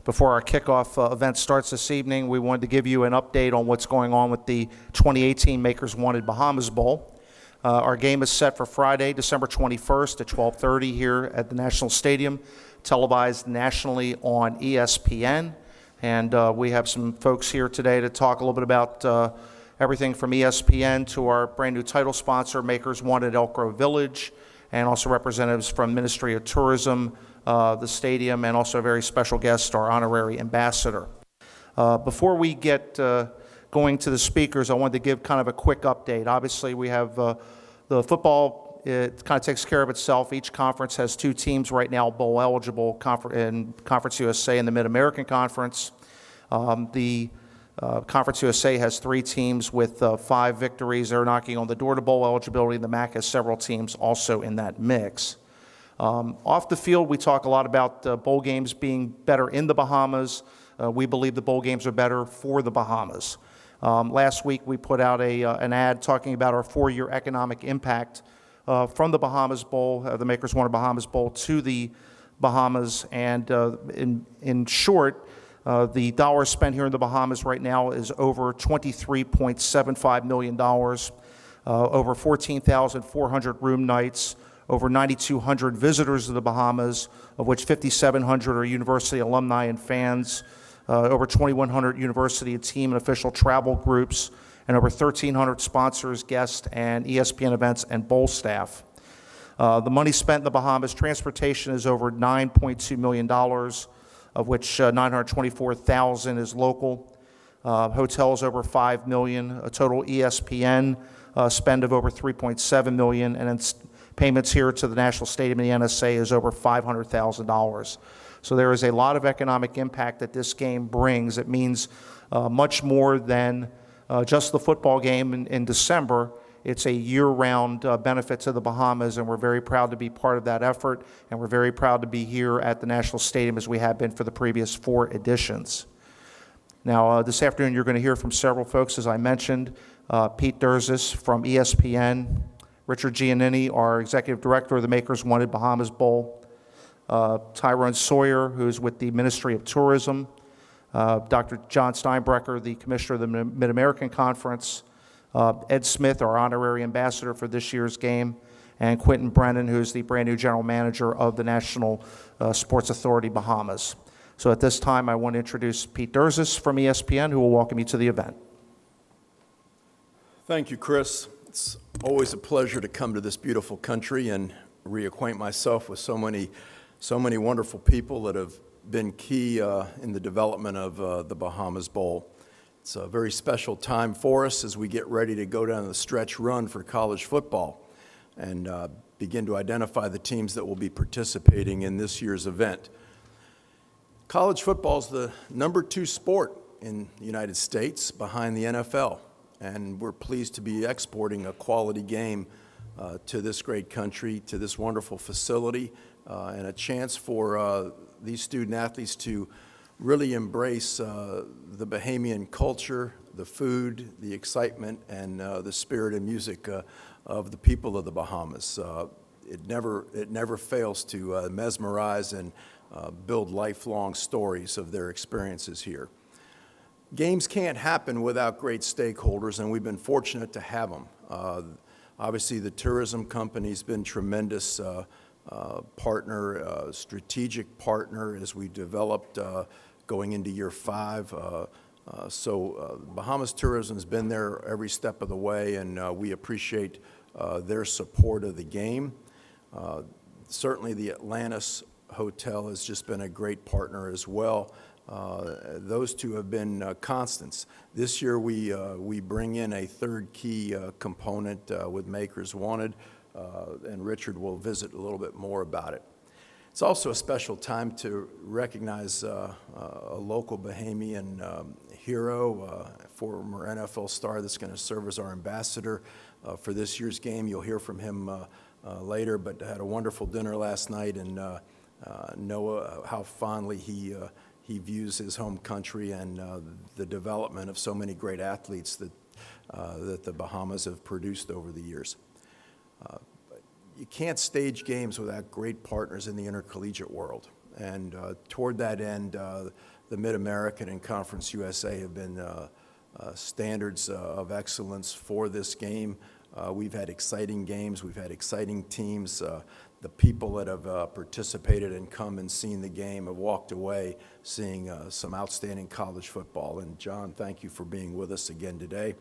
Before our kickoff event starts this evening, we wanted to give you an update on what's going on with the 2018 Makers Wanted Bahamas Bowl. Our game is set for Friday, December 21st at 12:30 here at the National Stadium, televised nationally on ESPN. And we have some folks here today to talk a little bit about everything from ESPN to our brand new title sponsor, Makers Wanted Elk Grove Village, and also representatives from Ministry of Tourism, the stadium, and also a very special guest, our honorary ambassador. Before we get going to the speakers, I wanted to give kind of a quick update. Obviously, we have the football, it kind of takes care of itself. Each conference has two teams right now bowl eligible in Conference USA and the Mid-American Conference. The Conference USA has three teams with 5 victories. They're knocking on the door to bowl eligibility. The MAC has several teams also in that mix. Off the field, we talk a lot about bowl games being better in the Bahamas. We believe the bowl games are better for the Bahamas. Last week, we put out an ad talking about our 4-year economic impact from the Bahamas Bowl, the Makers Wanted Bahamas Bowl, to the Bahamas. And in short, the dollars spent here in the Bahamas right now is over $23.75 million, over 14,400 room nights, over 9,200 visitors to the Bahamas, of which 5,700 are university alumni and fans, over 2,100 university team and official travel groups, and over 1,300 sponsors, guests, and ESPN events and bowl staff. The money spent in the Bahamas, transportation is over $9.2 million, of which 924,000 is local. Hotels over $5 million, a total ESPN spend of over $3.7 million, and then payments here to the National Stadium and the NSA is over $500,000. So there is a lot of economic impact that this game brings. It means much more than just the football game in December. It's a year-round benefit to the Bahamas, and we're very proud to be part of that effort, and we're very proud to be here at the National Stadium as we have been for the previous 4 editions. Now, this afternoon you're going to hear from several folks, as I mentioned. Pete Durzis from ESPN, Richard Giannini, our Executive Director of the Makers Wanted Bahamas Bowl, Tyrone Sawyer, who's with the Ministry of Tourism, Dr. John Steinbrecher, the Commissioner of the Mid-American Conference, Ed Smith, our honorary ambassador for this year's game, and Quentin Brennan, who's the brand new general manager of the National Sports Authority Bahamas. So at this time, I want to introduce Pete Durzis from ESPN, who will welcome you to the event. Thank you, Chris. It's always a pleasure to come to this beautiful country and reacquaint myself with so many wonderful people that have been key in the development of the Bahamas Bowl. It's a very special time for us as we get ready to go down the stretch run for college football and begin to identify the teams that will be participating in this year's event. College football is the #2 sport in the United States behind the NFL, and we're pleased to be exporting a quality game to this great country, to this wonderful facility, and a chance for these student athletes to really embrace the Bahamian culture, the food, the excitement, and the spirit and music of the people of the Bahamas. It never fails to mesmerize and build lifelong stories of their experiences here. Games can't happen without great stakeholders, and we've been fortunate to have them. Obviously, the tourism company's been tremendous partner, strategic partner as we developed going into year 5. Bahamas Tourism has been there every step of the way, and we appreciate their support of the game. Certainly the Atlantis Hotel has just been a great partner as well. Those two have been constants. This year we bring in a third key component with Makers Wanted, and Richard will visit a little bit more about it. It's also a special time to recognize a local Bahamian hero, former NFL star that's going to serve as our ambassador for this year's game. You'll hear from him later, but had a wonderful dinner last night and know how fondly he views his home country and the development of so many great athletes that the Bahamas have produced over the years. You can't stage games without great partners in the intercollegiate world. And toward that end, the Mid-American and Conference USA have been standards of excellence for this game. We've had exciting games. We've had exciting teams. The people that have participated and come and seen the game have walked away seeing some outstanding college football. And John, thank you for being with us again today.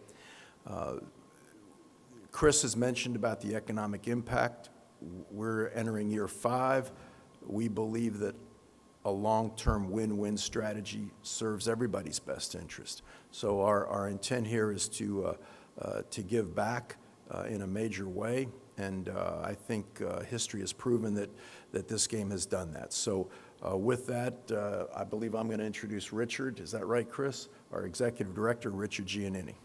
Chris has mentioned about the economic impact. We're entering year 5. We believe that a long-term win-win strategy serves everybody's best interest. So our intent here is to give back in a major way, and I think history has proven that this game has done that. So with that, I believe I'm going to introduce Richard. Is that right, Chris? Our Executive Director, Richard Giannini.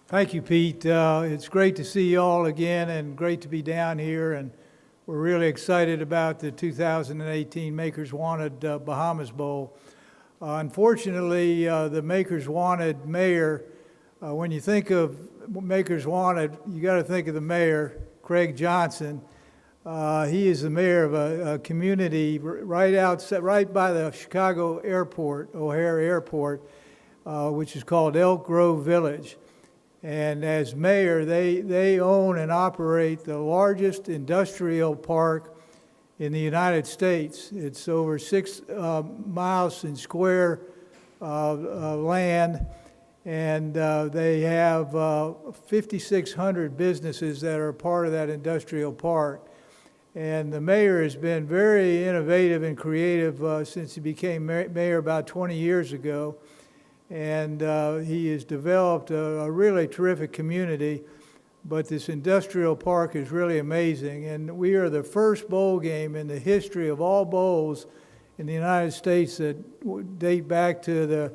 Thank you, Pete. It's great to see you all again and great to be down here. And we're really excited about the 2018 Makers Wanted Bahamas Bowl. Unfortunately, the Makers Wanted mayor, when you think of Makers Wanted, you got to think of the mayor, Craig Johnson. He is the mayor of a community right outside, right by the Chicago airport, O'Hare Airport, which is called Elk Grove Village. And as mayor, they own and operate the largest industrial park in the United States. It's over 6 miles in square land, and they have 5,600 businesses that are part of that industrial park. And the mayor has been very innovative and creative since he became mayor about 20 years ago. And he has developed a really terrific community, but this industrial park is really amazing. And we are the first bowl game in the history of all bowls in the United States that date back to the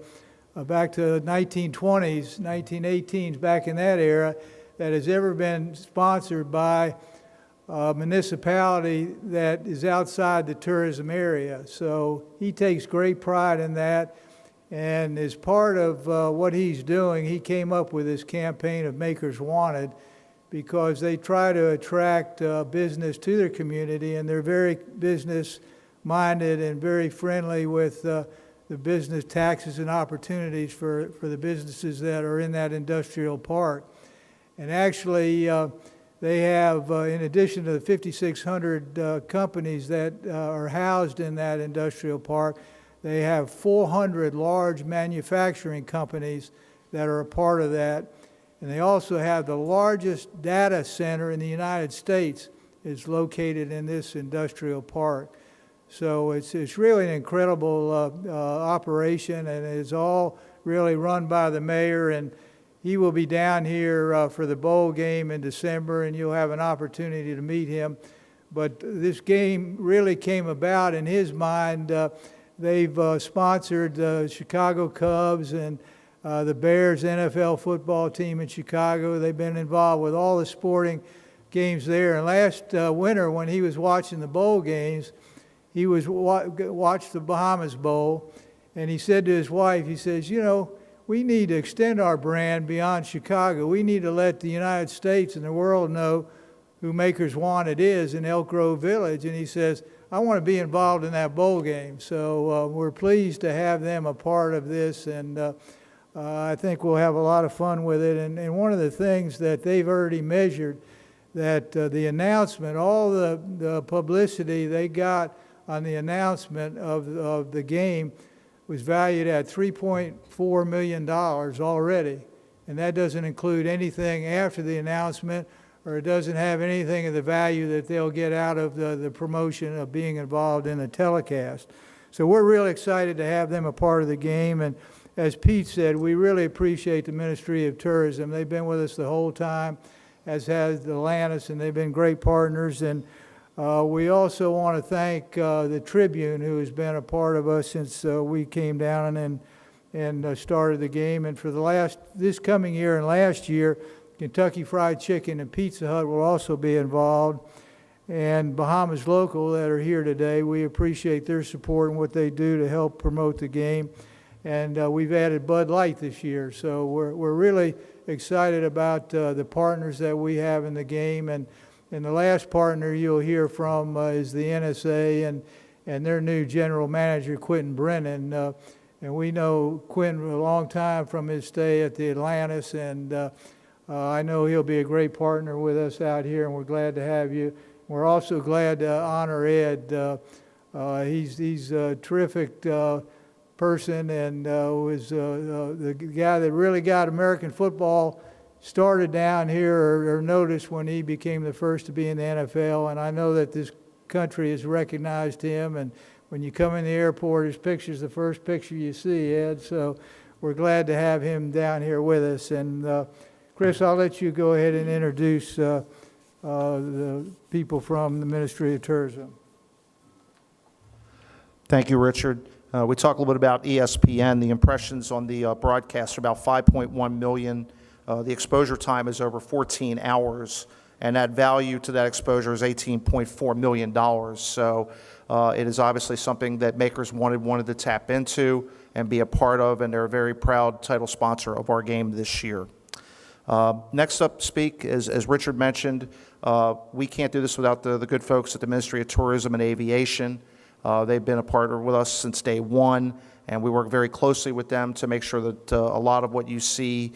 1920s, 1918s, back in that era, that has ever been sponsored by a municipality that is outside the tourism area. So he takes great pride in that. And as part of what he's doing, he came up with this campaign of Makers Wanted because they try to attract business to their community, and they're very business-minded and very friendly with the business taxes and opportunities for the businesses that are in that industrial park. And actually, they have, in addition to the 5,600 companies that are housed in that industrial park, they have 400 large manufacturing companies that are a part of that. And they also have the largest data center in the United States is located in this industrial park. So it's really an incredible operation, and it's all really run by the mayor. And he will be down here for the bowl game in December, and you'll have an opportunity to meet him. But this game really came about in his mind. They've sponsored the Chicago Cubs and the Bears NFL football team in Chicago. They've been involved with all the sporting games there. And last winter, when he was watching the bowl games, he was watched the Bahamas Bowl, and he said to his wife, he says, you know, we need to extend our brand beyond Chicago. We need to let the United States and the world know who Makers Wanted is in Elk Grove Village. And he says, I want to be involved in that bowl game. So we're pleased to have them a part of this, and I think we'll have a lot of fun with it. And one of the things that they've already measured, that the announcement, all the publicity they got on the announcement of the game was valued at $3.4 million already. And that doesn't include anything after the announcement, or it doesn't have anything of the value that they'll get out of the promotion of being involved in the telecast. So we're really excited to have them a part of the game. And as Pete said, we really appreciate the Ministry of Tourism. They've been with us the whole time, as has Atlantis, and they've been great partners. And we also want to thank the Tribune, who has been a part of us since we came down and started the game. And for this coming year and last year, Kentucky Fried Chicken and Pizza Hut will also be involved. And Bahamas Local that are here today, we appreciate their support and what they do to help promote the game. And we've added Bud Light this year. So we're really excited about the partners that we have in the game. And the last partner you'll hear from is the NSA and their new general manager, Quentin Brennan. And we know Quentin a long time from his stay at the Atlantis, and I know he'll be a great partner with us out here, and we're glad to have you. We're also glad to honor Ed. He's a terrific person, and was the guy that really got American football started down here or noticed when he became the first to be in the NFL. And I know that this country has recognized him, and when you come in the airport, his picture's the first picture you see, Ed. So we're glad to have him down here with us. And Chris, I'll let you go ahead and introduce the people from the Ministry of Tourism. Thank you, Richard. We talked a little bit about ESPN. The impressions on the broadcast are about 5.1 million. The exposure time is over 14 hours, and that value to that exposure is $18.4 million. So it is obviously something that Makers wanted to tap into and be a part of, and they're a very proud title sponsor of our game this year. Next up speak, as Richard mentioned, we can't do this without the good folks at the Ministry of Tourism and Aviation. They've been a partner with us since day one, and we work very closely with them to make sure that a lot of what you see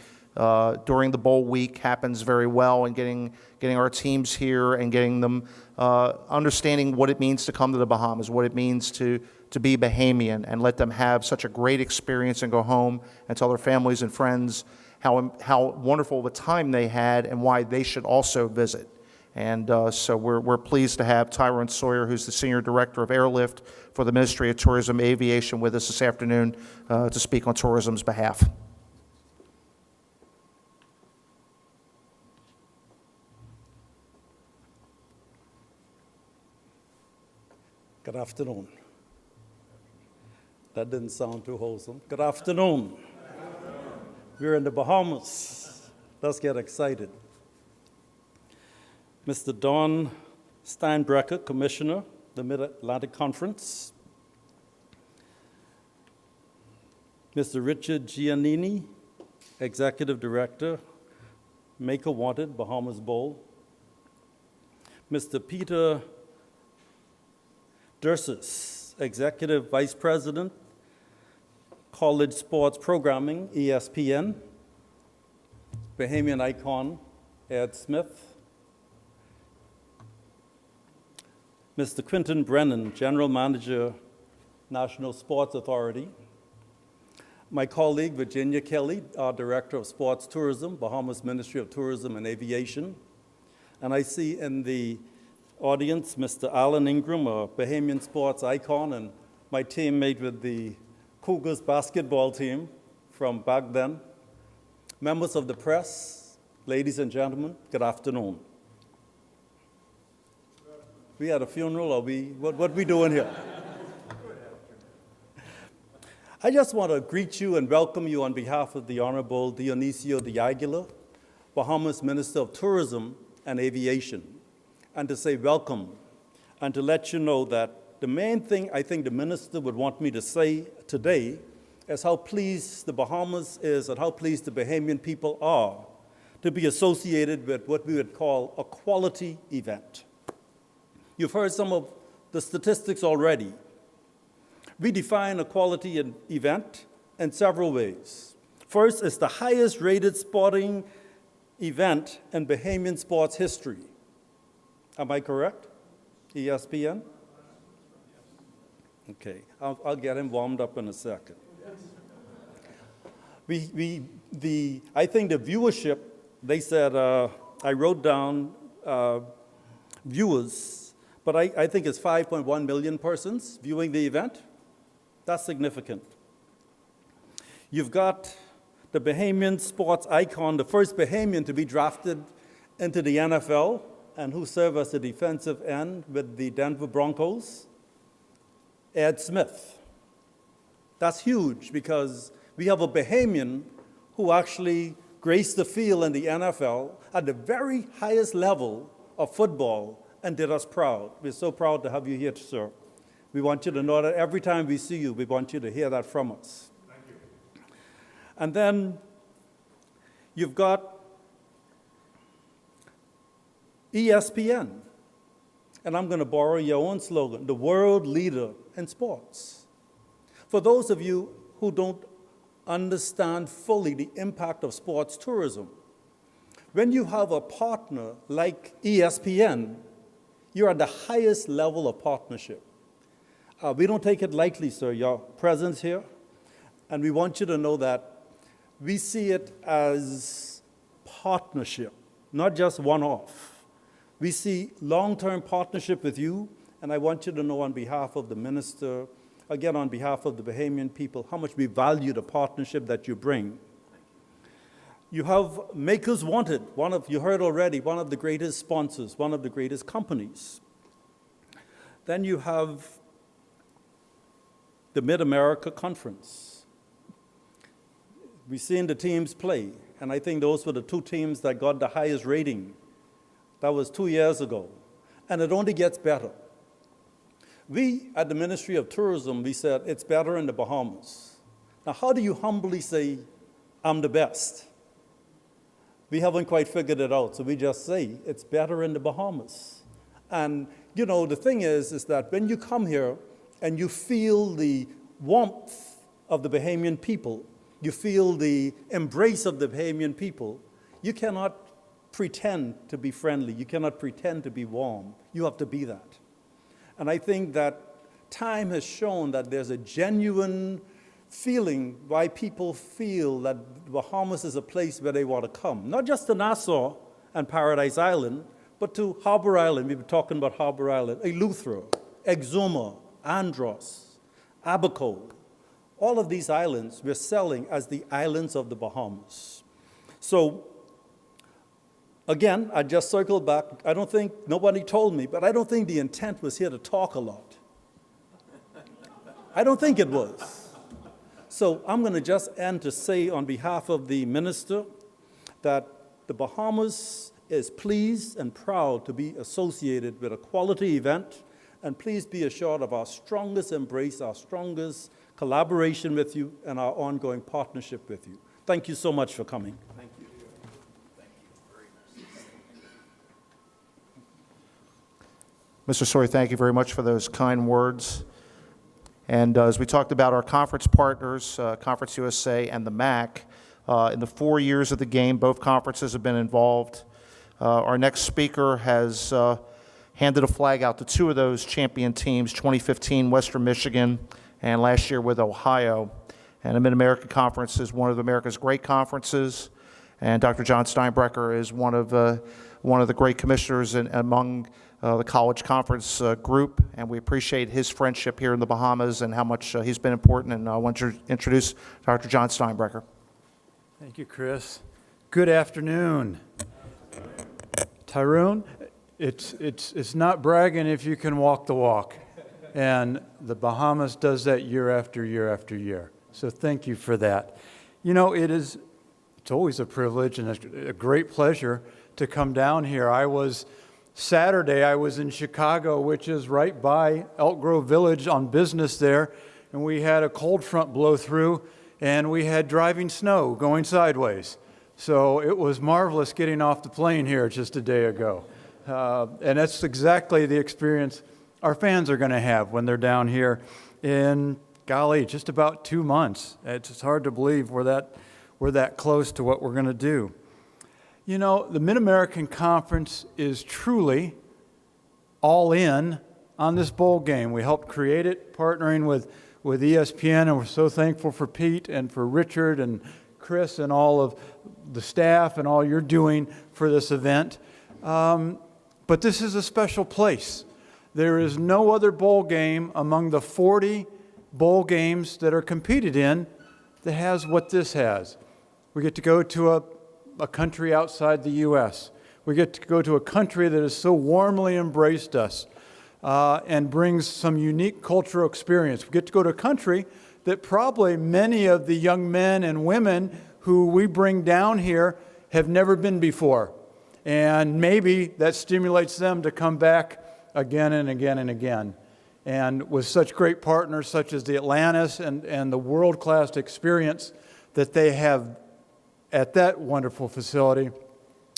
during the bowl week happens very well, and getting our teams here and getting them understanding what it means to come to the Bahamas, what it means to be Bahamian, and let them have such a great experience and go home and tell their families and friends how wonderful of a time they had and why they should also visit. And so we're pleased to have Tyrone Sawyer, who's the Senior Director of Airlift for the Ministry of Tourism Aviation, with us this afternoon to speak on tourism's behalf. Good afternoon. That didn't sound too wholesome. Good afternoon. We're in the Bahamas. Let's get excited. Mr. Don Steinbrecher, Commissioner, the Mid-Atlantic Conference. Mr. Richard Giannini, Executive Director, Makers Wanted Bahamas Bowl. Mr. Peter Dursis, Executive Vice President, College Sports Programming, ESPN. Bahamian icon, Ed Smith. Mr. Quentin Brennan, General Manager, National Sports Authority. My colleague, Virginia Kelly, our Director of Sports Tourism, Bahamas Ministry of Tourism and Aviation. And I see in the audience, Mr. Alan Ingram, a Bahamian sports icon, and my teammate with the Cougars basketball team from back then. Members of the press, ladies and gentlemen, good afternoon. We had a funeral, or what we doing here? I just want to greet you and welcome you on behalf of the Honorable Dionisio de Aguilar, Bahamas Minister of Tourism and Aviation, and to say welcome, and to let you know that the main thing I think the minister would want me to say today is how pleased the Bahamas is and how pleased the Bahamian people are to be associated with what we would call a quality event. You've heard some of the statistics already. We define a quality event in several ways. First, it's the highest rated sporting event in Bahamian sports history. Am I correct? ESPN? Okay, I'll get him warmed up in a second. I think the viewership, they said, I wrote down viewers, but I think it's 5.1 million persons viewing the event. That's significant. You've got the Bahamian sports icon, the first Bahamian to be drafted into the NFL, and who served as a defensive end with the Denver Broncos, Ed Smith. That's huge because we have a Bahamian who actually graced the field in the NFL at the very highest level of football and did us proud. We're so proud to have you here, sir. We want you to know that every time we see you, we want you to hear that from us. Thank you. And then You've got ESPN, and I'm going to borrow your own slogan, the world leader in sports. For those of you who don't understand fully the impact of sports tourism, when you have a partner like ESPN, you're at the highest level of partnership. We don't take it lightly, sir, your presence here, and we want you to know that we see it as partnership, not just one-off. We see long-term partnership with you, and I want you to know on behalf of the minister, again on behalf of the Bahamian people, how much we value the partnership that you bring. You have Makers Wanted, you heard already, one of the greatest sponsors, one of the greatest companies. Then you have the Mid-America Conference. We've seen the teams play, and I think those were the two teams that got the highest rating. That was 2 years ago, and it only gets better. We, at the Ministry of Tourism, we said, it's better in the Bahamas. Now, how do you humbly say, I'm the best? We haven't quite figured it out, so we just say, it's better in the Bahamas. And, you know, the thing is that when you come here and you feel the warmth of the Bahamian people, you feel the embrace of the Bahamian people, you cannot pretend to be friendly. You cannot pretend to be warm. You have to be that. And I think that time has shown that there's a genuine feeling why people feel that Bahamas is a place where they want to come. Not just to Nassau and Paradise Island, but to Harbor Island. We've been talking about Harbor Island, Eleuthera, Exuma, Andros, Abaco. All of these islands we're selling as the islands of the Bahamas. So, again, I just circled back. I don't think, nobody told me, but I don't think the intent was here to talk a lot. I don't think it was. So I'm going to just end to say on behalf of the minister that the Bahamas is pleased and proud to be associated with a quality event, and please be assured of our strongest embrace, our strongest collaboration with you, and our ongoing partnership with you. Thank you so much for coming. Thank you. Mr. Sawyer, thank you very much for those kind words. And as we talked about our conference partners, Conference USA and the MAC, in the 4 years of the game, both conferences have been involved. Our next speaker has handed a flag out to two of those champion teams, 2015 Western Michigan and last year with Ohio. And the Mid-America Conference is one of America's great conferences, and Dr. John Steinbrecher is one of the great commissioners among the college conference group, and we appreciate his friendship here in the Bahamas and how much he's been important. And I want to introduce Dr. John Steinbrecher. Thank you, Chris. Good afternoon. Tyrone, it's not bragging if you can walk the walk, and the Bahamas does that year after year after year. So thank you for that. You know, it's always a privilege and a great pleasure to come down here. Saturday, I was in Chicago, which is right by Elk Grove Village, on business there, and we had a cold front blow through, and we had driving snow going sideways. So it was marvelous getting off the plane here just a day ago. And that's exactly the experience our fans are going to have when they're down here in, golly, just about 2 months. It's hard to believe we're that close to what we're going to do. You know, the Mid-American Conference is truly all in on this bowl game. We helped create it, partnering with ESPN, and we're so thankful for Pete and for Richard and Chris and all of the staff and all you're doing for this event. But this is a special place. There is no other bowl game among the 40 bowl games that are competed in that has what this has. We get to go to a country outside the U.S. We get to go to a country that has so warmly embraced us and brings some unique cultural experience. We get to go to a country that probably many of the young men and women who we bring down here have never been before. And maybe that stimulates them to come back again and again and again. And with such great partners such as the Atlantis and the world-class experience that they have at that wonderful facility.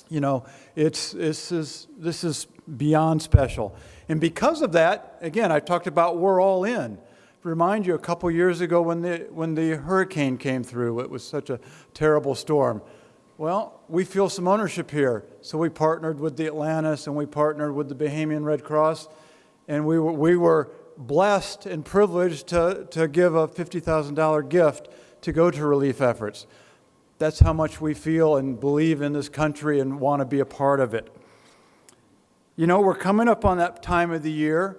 You know, this is beyond special. And because of that, again, I talked about we're all in. Remind you, a couple years ago when the hurricane came through, it was such a terrible storm. Well, we feel some ownership here. So we partnered with the Atlantis and we partnered with the Bahamian Red Cross. And we were blessed and privileged to give a $50,000 gift to go to relief efforts. That's how much we feel and believe in this country and want to be a part of it. You know, we're coming up on that time of the year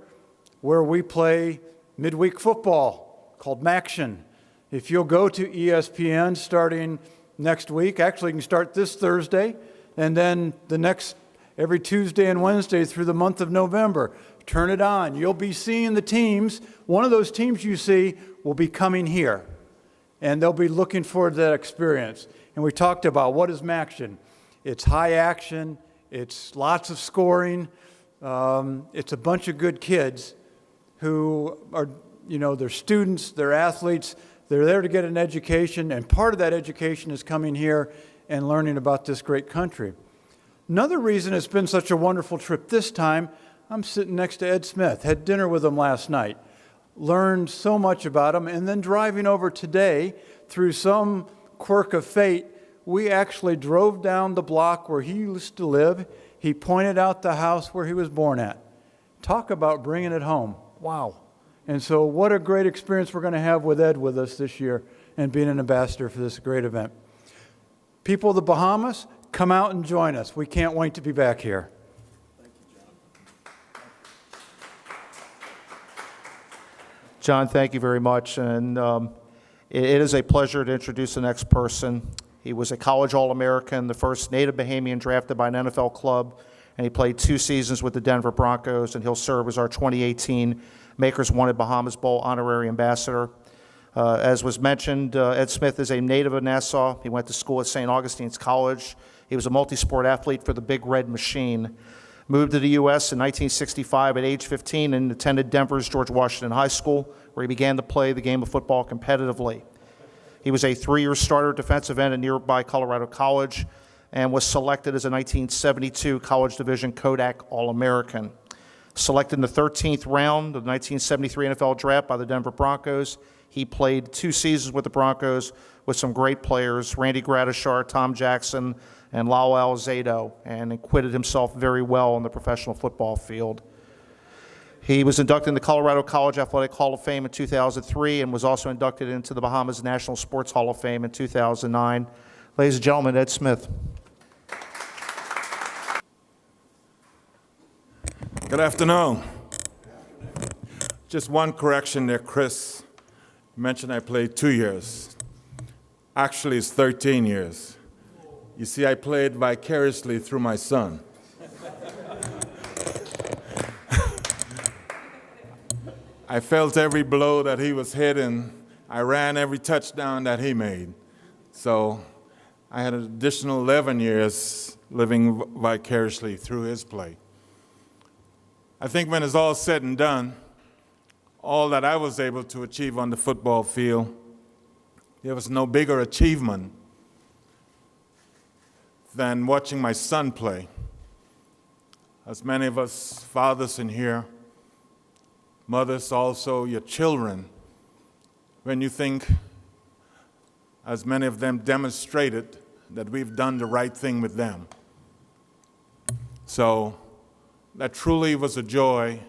where we play midweek football called Maction. If you'll go to ESPN starting next week, actually you can start this Thursday, and then every Tuesday and Wednesday through the month of November, turn it on. You'll be seeing the teams. One of those teams you see will be coming here, and they'll be looking forward to that experience. And we talked about what is Maction. It's high action. It's lots of scoring. It's a bunch of good kids who are, you know, they're students, they're athletes. They're there to get an education, and part of that education is coming here and learning about this great country. Another reason it's been such a wonderful trip this time, I'm sitting next to Ed Smith, had dinner with him last night, learned so much about him, and then driving over today, through some quirk of fate, we actually drove down the block where he used to live. He pointed out the house where he was born at. Talk about bringing it home. Wow. And so what a great experience we're going to have with Ed with us this year and being an ambassador for this great event. People of the Bahamas, come out and join us. We can't wait to be back here. John, thank you very much. And it is a pleasure to introduce the next person. He was a college All-American, the first native Bahamian drafted by an NFL club, and he played 2 seasons with the Denver Broncos, and he'll serve as our 2018 Makers Wanted Bahamas Bowl honorary ambassador. As was mentioned, Ed Smith is a native of Nassau. He went to school at St. Augustine's College. He was a multi-sport athlete for the Big Red Machine. Moved to the U.S. in 1965 at age 15 and attended Denver's George Washington High School, where he began to play the game of football competitively. He was a 3-year starter defensive end at nearby Colorado College and was selected as a 1972 College Division Kodak All-American. Selected in the 13th round of the 1973 NFL Draft by the Denver Broncos, he played 2 seasons with the Broncos with some great players, Randy Gradishar, Tom Jackson, and Lawal Zato, and acquitted himself very well on the professional football field. He was inducted in the Colorado College Athletic Hall of Fame in 2003 and was also inducted into the Bahamas National Sports Hall of Fame in 2009. Ladies and gentlemen, Ed Smith. Good afternoon. Just one correction there, Chris. You mentioned I played 2 years. Actually, it's 13 years. You see, I played vicariously through my son. I felt every blow that he was hitting. I ran every touchdown that he made. So I had an additional 11 years living vicariously through his play. I think when it's all said and done, all that I was able to achieve on the football field, there was no bigger achievement than watching my son play. As many of us fathers in here, mothers also, your children, when you think, as many of them demonstrated, that we've done the right thing with them. So that truly was a joy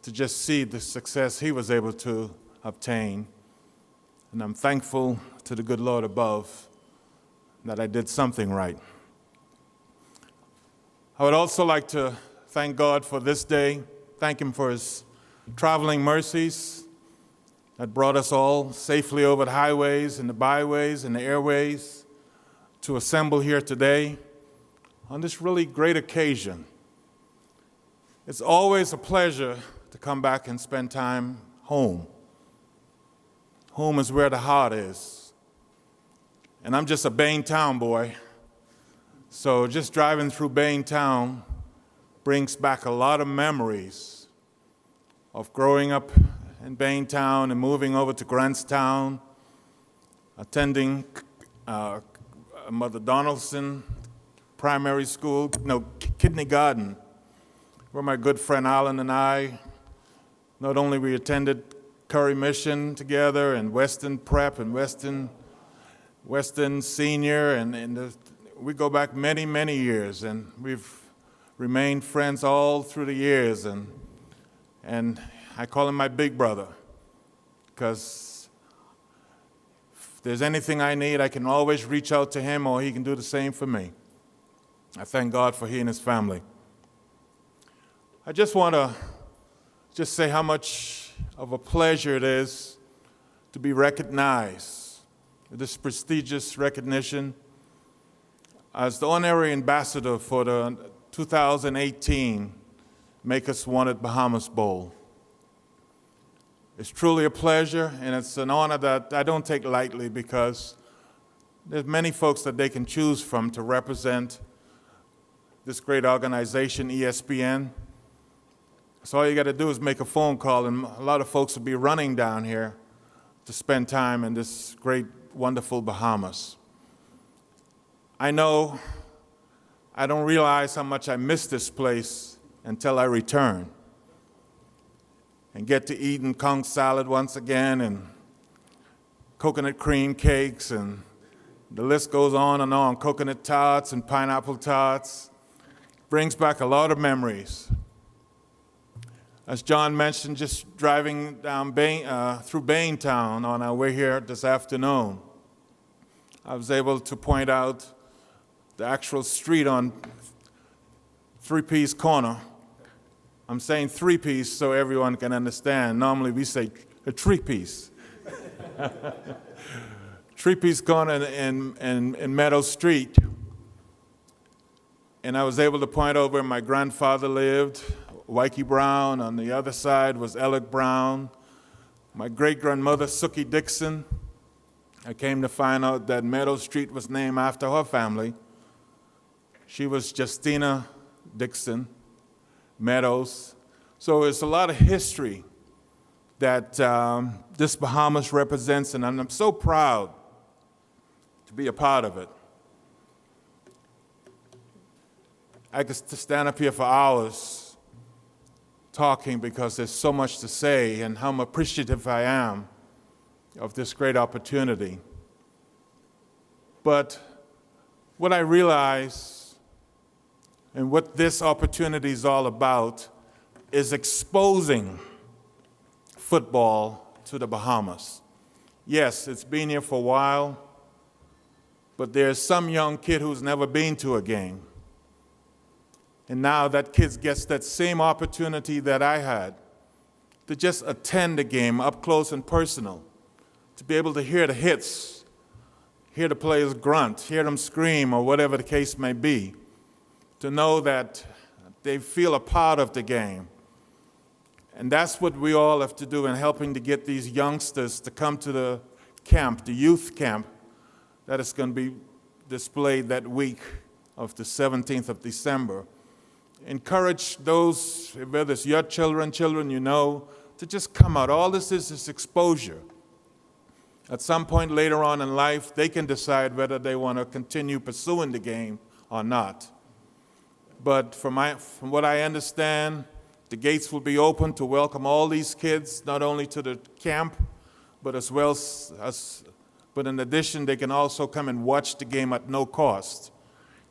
to just see the success he was able to obtain. And I'm thankful to the good Lord above that I did something right. I would also like to thank God for this day, thank Him for His traveling mercies that brought us all safely over the highways and the byways and the airways to assemble here today on this really great occasion. It's always a pleasure to come back and spend time home. Home is where the heart is. And I'm just a Baintown boy, so just driving through Baintown brings back a lot of memories of growing up in Baintown and moving over to Grantstown, attending Mother Donaldson Primary School, kindergarten, where my good friend Alan and I, not only we attended Curry Mission together and Western Prep and Western Senior, and we go back many, many years, and we've remained friends all through the years, and I call him my big brother, because if there's anything I need, I can always reach out to him, or he can do the same for me. I thank God for he and his family. I just want to say how much of a pleasure it is to be recognized, this prestigious recognition, as the honorary ambassador for the 2018 Makers Wanted Bahamas Bowl. It's truly a pleasure, and it's an honor that I don't take lightly, because there's many folks that they can choose from to represent this great organization, ESPN. So all you got to do is make a phone call, and a lot of folks will be running down here to spend time in this great, wonderful Bahamas. I know I don't realize how much I miss this place until I return and get to eat conch salad once again, and coconut cream cakes, and the list goes on and on, coconut tarts and pineapple tarts. Brings back a lot of memories. As John mentioned, just driving down through Baintown on our way here this afternoon, I was able to point out the actual street on Three-Piece Corner. I'm saying three-piece so everyone can understand. Normally we say a three-piece. Three-Piece Corner in Meadow Street. And I was able to point out where my grandfather lived, Wikey Brown. On the other side was Alec Brown. My great-grandmother, Sookie Dixon. I came to find out that Meadow Street was named after her family. She was Justina Dixon Meadows. So it's a lot of history that this Bahamas represents, and I'm so proud to be a part of it. I could stand up here for hours talking, because there's so much to say and how appreciative I am of this great opportunity. But what I realize, and what this opportunity is all about, is exposing football to the Bahamas. Yes, it's been here for a while, but there's some young kid who's never been to a game. And now that kid gets that same opportunity that I had, to just attend the game up close and personal, to be able to hear the hits, hear the players grunt, hear them scream, or whatever the case may be, to know that they feel a part of the game. And that's what we all have to do in helping to get these youngsters to come to the camp, the youth camp, that is going to be displayed that week of the 17th of December. Encourage those, whether it's your children you know, to just come out. All this is exposure. At some point later on in life, they can decide whether they want to continue pursuing the game or not. But from what I understand, the gates will be open to welcome all these kids, not only to the camp, but but in addition, they can also come and watch the game at no cost.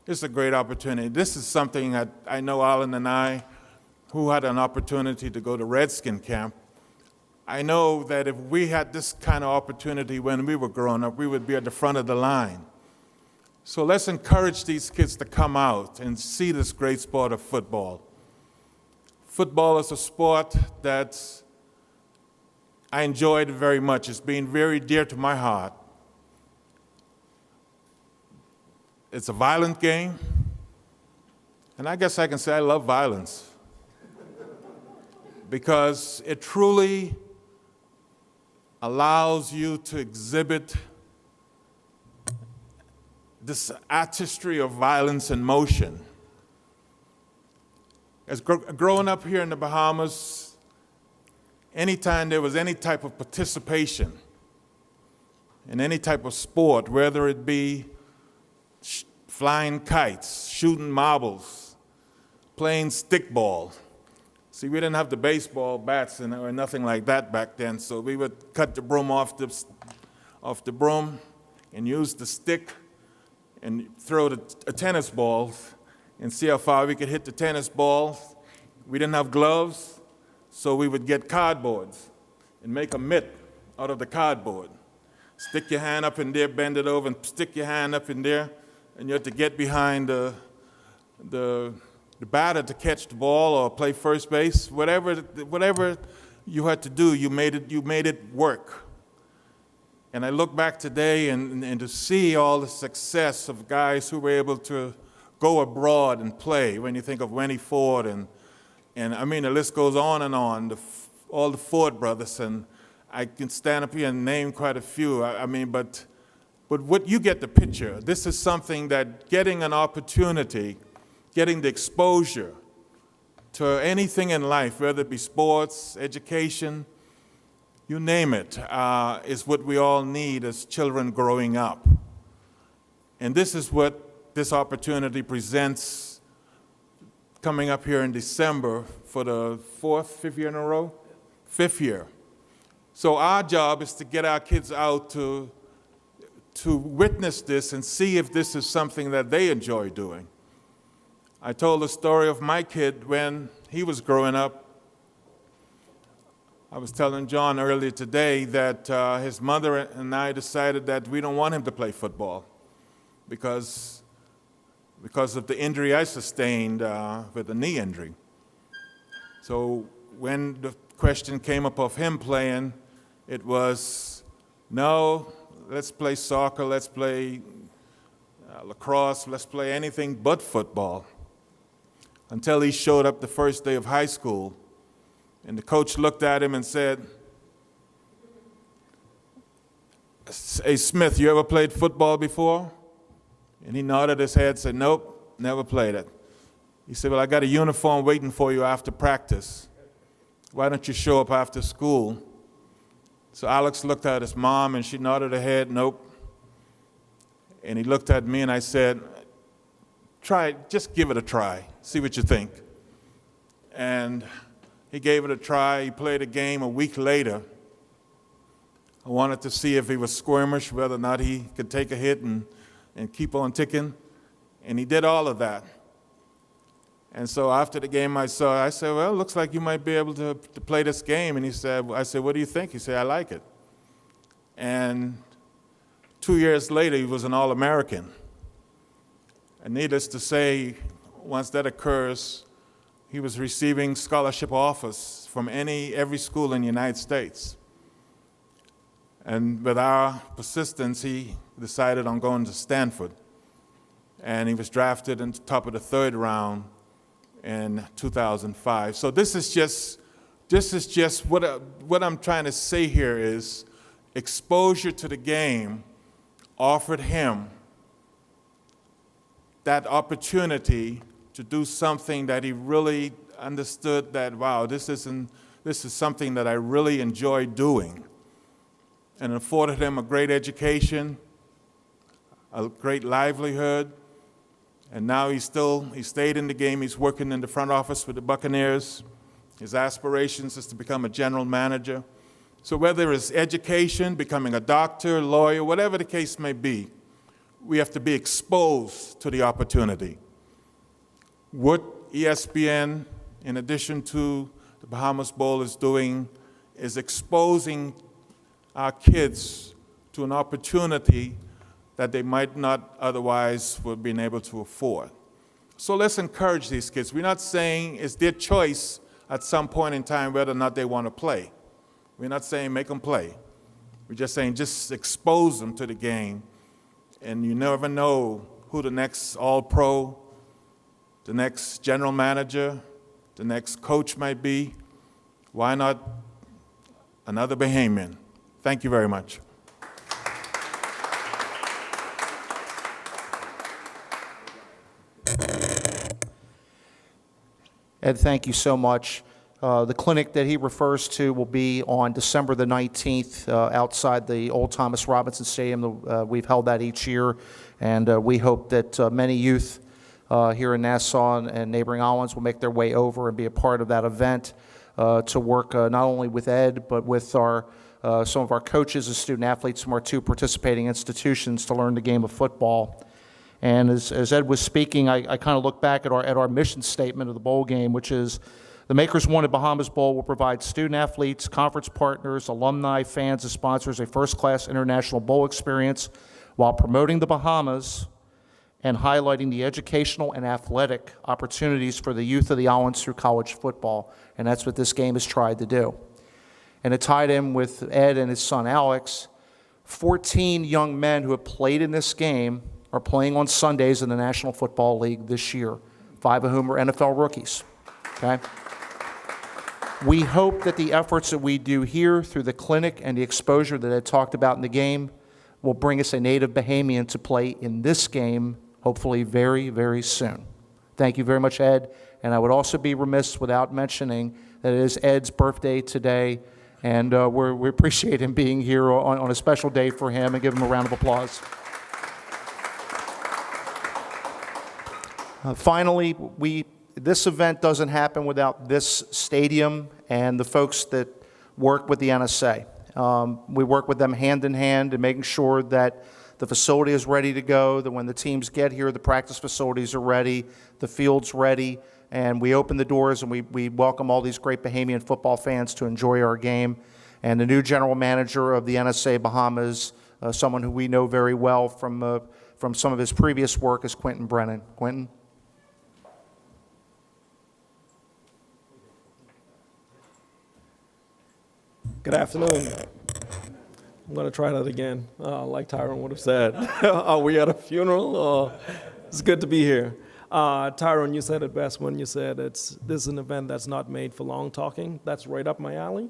It's a great opportunity. This is something that I know Alan and I, who had an opportunity to go to Redskin camp, I know that if we had this kind of opportunity when we were growing up, we would be at the front of the line. So let's encourage these kids to come out and see this great sport of football. Football is a sport that I enjoyed very much. It's been very dear to my heart. It's a violent game, and I guess I can say I love violence, because it truly allows you to exhibit this artistry of violence and motion. As growing up here in the Bahamas, anytime there was any type of participation in any type of sport, whether it be flying kites, shooting marbles, playing stickball. See, we didn't have the baseball bats or nothing like that back then, so we would cut the broom off the broom and use the stick and throw a tennis ball and see how far we could hit the tennis ball. We didn't have gloves, so we would get cardboards and make a mitt out of the cardboard. Stick your hand up in there, bend it over, and stick your hand up in there, and you have to get behind the batter to catch the ball or play first base. Whatever you had to do, you made it work. And I look back today and to see all the success of guys who were able to go abroad and play. When you think of Winnie Ford and I mean the list goes on and on. All the Ford brothers, and I can stand up here and name quite a few. But what you get the picture. This is something that getting an opportunity, getting the exposure to anything in life, whether it be sports, education, you name it, is what we all need as children growing up. And this is what this opportunity presents coming up here in December for the fifth year in a row? Fifth year. So our job is to get our kids out to witness this and see if this is something that they enjoy doing. I told the story of my kid when he was growing up. I was telling John earlier today that his mother and I decided that we don't want him to play football because of the injury I sustained with a knee injury. So when the question came up of him playing, it was, no, let's play soccer, let's play lacrosse, let's play anything but football. Until he showed up the first day of high school, and the coach looked at him and said, "Hey, Smith, you ever played football before?" And he nodded his head, said, "Nope, never played it." He said, "Well, I got a uniform waiting for you after practice. Why don't you show up after school?" So Alex looked at his mom, and she nodded her head, "Nope." And he looked at me, and I said, just give it a try, see what you think. And he gave it a try. He played a game a week later. I wanted to see if he was squirmish, whether or not he could take a hit and keep on ticking. And he did all of that. And so after the game I said, "Well, it looks like you might be able to play this game." And I said, "What do you think?" He said, "I like it." And 2 years later, he was an All-American. And needless to say, once that occurs, he was receiving scholarship offers from every school in the United States. And with our persistence, he decided on going to Stanford. And he was drafted in the top of the third round in 2005. So this is just what I'm trying to say here is exposure to the game offered him that opportunity to do something that he really understood that, wow, this is something that I really enjoy doing. And it afforded him a great education, a great livelihood, and now he stayed in the game. He's working in the front office with the Buccaneers. His aspirations is to become a general manager. So whether it's education, becoming a doctor, lawyer, whatever the case may be, we have to be exposed to the opportunity. What ESPN, in addition to the Bahamas Bowl, is doing is exposing our kids to an opportunity that they might not otherwise have been able to afford. So let's encourage these kids. We're not saying it's their choice at some point in time whether or not they want to play. We're not saying make them play. We're just saying just expose them to the game. And you never know who the next All-Pro, the next general manager, the next coach might be. Why not another Bahamian? Thank you very much. Ed, thank you so much. The clinic that he refers to will be on December the 19th outside the old Thomas Robinson Stadium. We've held that each year, and we hope that many youth here in Nassau and neighboring islands will make their way over and be a part of that event to work not only with Ed, but with some of our coaches and student athletes from our 2 participating institutions to learn the game of football. And as Ed was speaking, I kind of look back at our mission statement of the bowl game, which is, the Makers Wanted Bahamas Bowl will provide student athletes, conference partners, alumni, fans, and sponsors a first-class international bowl experience while promoting the Bahamas and highlighting the educational and athletic opportunities for the youth of the islands through college football. And that's what this game has tried to do. And it tied in with Ed and his son Alex. 14 young men who have played in this game are playing on Sundays in the National Football League this year, 5 of whom are NFL rookies. Okay? We hope that the efforts that we do here through the clinic and the exposure that I talked about in the game will bring us a native Bahamian to play in this game, hopefully very, very soon. Thank you very much, Ed. And I would also be remiss without mentioning that it is Ed's birthday today, and we appreciate him being here on a special day for him, and give him a round of applause. Finally, this event doesn't happen without this stadium and the folks that work with the NSA. We work with them hand in hand in making sure that the facility is ready to go, that when the teams get here, the practice facilities are ready, the field's ready, and we open the doors and we welcome all these great Bahamian football fans to enjoy our game. And the new general manager of the NSA-Bahamas, someone who we know very well from some of his previous work, is Quentin Brennan. Quentin? Good afternoon. I'm going to try that again, like Tyrone would have said. Are we at a funeral? It's good to be here. Tyrone, you said it best when you said this is an event that's not made for long talking. That's right up my alley,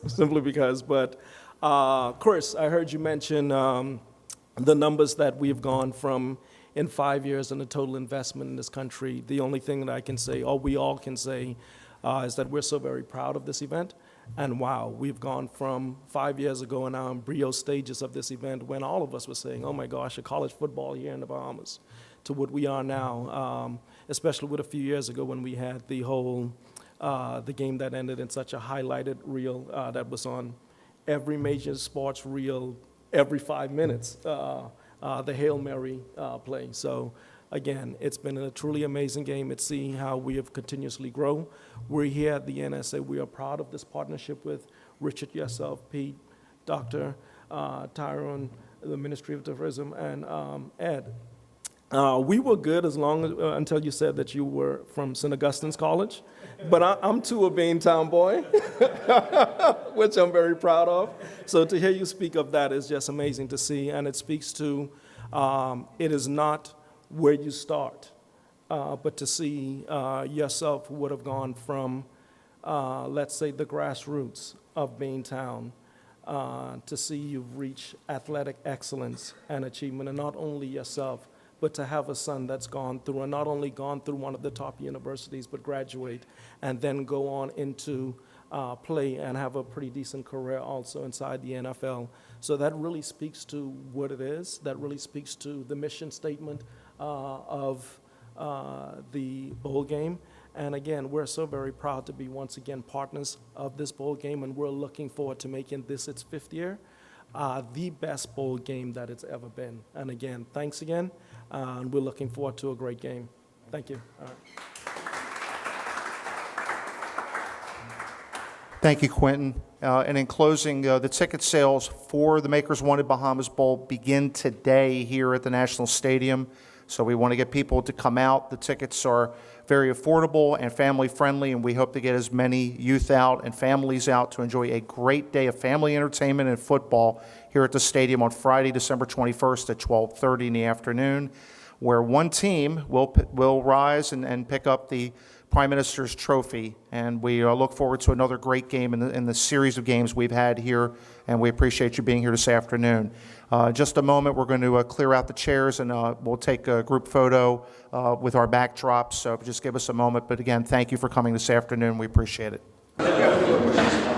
simply because. But Chris, I heard you mention the numbers that we've gone from in 5 years and the total investment in this country. The only thing that I can say, or we all can say, is that we're so very proud of this event. And wow, we've gone from 5 years ago in our embryo stages of this event when all of us were saying, oh my gosh, a college football here in the Bahamas, to what we are now, especially with a few years ago when we had the whole, the game that ended in such a highlighted reel that was on every major sports reel every 5 minutes, the Hail Mary play. So again, it's been a truly amazing game. It's seeing how we have continuously grown. We're here at the NSA. We are proud of this partnership with Richard, yourself, Pete, Dr. Tyrone, the Ministry of Tourism, and Ed. We were good as long as, until you said that you were from St. Augustine's College. But I'm too a Baintown boy, which I'm very proud of. So to hear you speak of that is just amazing to see. And it speaks to, it is not where you start, but to see yourself would have gone from, let's say, the grassroots of Baintown, to see you've reached athletic excellence and achievement, and not only yourself, but to have a son that's gone through, and not only gone through one of the top universities, but graduate, and then go on into play and have a pretty decent career also inside the NFL. So that really speaks to what it is. That really speaks to the mission statement of the bowl game. And again, we're so very proud to be once again partners of this bowl game, and we're looking forward to making this its 5th year, the best bowl game that it's ever been. And again, thanks again, and we're looking forward to a great game. Thank you. All right. Thank you, Quentin. And in closing, the ticket sales for the Makers Wanted Bahamas Bowl begin today here at the National Stadium. So we want to get people to come out. The tickets are very affordable and family-friendly, and we hope to get as many youth out and families out to enjoy a great day of family entertainment and football here at the stadium on Friday, December 21st at 12:30 in the afternoon, where one team will rise and pick up the Prime Minister's Trophy, and we look forward to another great game in the series of games we've had here, and we appreciate you being here this afternoon. Just a moment, we're going to clear out the chairs, and we'll take a group photo with our backdrops, so just give us a moment. But again, thank you for coming this afternoon. We appreciate it.